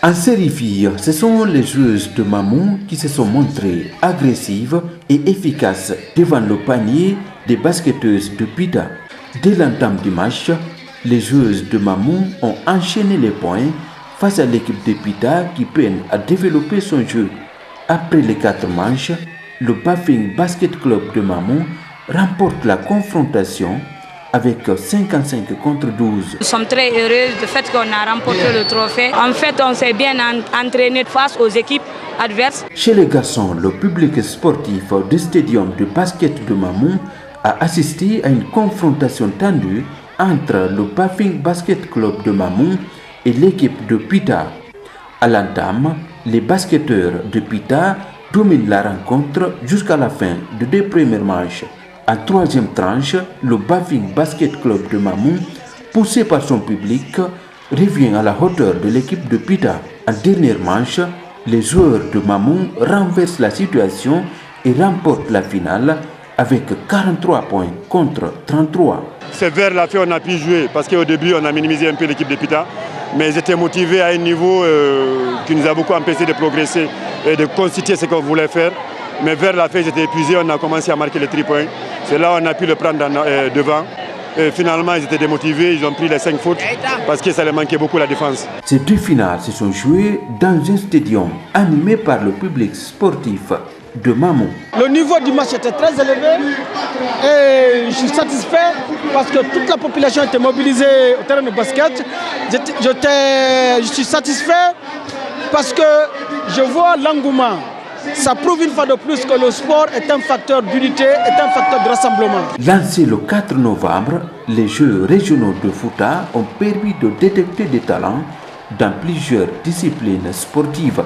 En série filles, ce sont les joueuses de Mamou qui se sont montrées agressives et efficaces devant le panier des basketteuses de Pita. Dès l'entame du match, les joueuses de Mamou ont enchaîné les points face à l'équipe de Pita qui peine à développer son jeu. Après les 4 manches, le Bafing Basket Club de Mamou remporte la confrontation avec 55 contre 12. Nous sommes très heureux du fait qu'on a remporté le trophée. En fait, on s'est bien entraîné face aux équipes adverses. Chez les garçons, le public sportif du stadium de basket de Mamou a assisté à une confrontation tendue entre le Bafing Basket Club de Mamou et l'équipe de Pita. À l'entame, les basketteurs de Pita dominent la rencontre jusqu'à la fin des 2 premières manches. En 3e tranche, le Bafing Basket Club de Mamou, poussé par son public, revient à la hauteur de l'équipe de Pita. En dernière manche, les joueurs de Mamou renversent la situation et remportent la finale avec 43 points contre 33. C'est vers la fin qu'on a pu jouer parce qu'au début on a minimisé un peu l'équipe de Pita, mais ils étaient motivés à un niveau qui nous a beaucoup empêché de progresser et de constituer ce qu'on voulait faire. Mais vers la fin, ils étaient épuisés, on a commencé à marquer les 3 points. C'est là où on a pu le prendre devant. Et finalement, ils étaient démotivés, ils ont pris les 5 fautes parce que ça leur manquait beaucoup la défense. Ces 2 finales se sont jouées dans un stadium animé par le public sportif de Mamou. Le niveau du match était très élevé et je suis satisfait parce que toute la population était mobilisée au terrain de basket. Je suis satisfait parce que je vois l'engouement. Ça prouve une fois de plus que le sport est un facteur d'unité, est un facteur de rassemblement. Lancés le 4 novembre, les Jeux régionaux de Fouta ont permis de détecter des talents dans plusieurs disciplines sportives.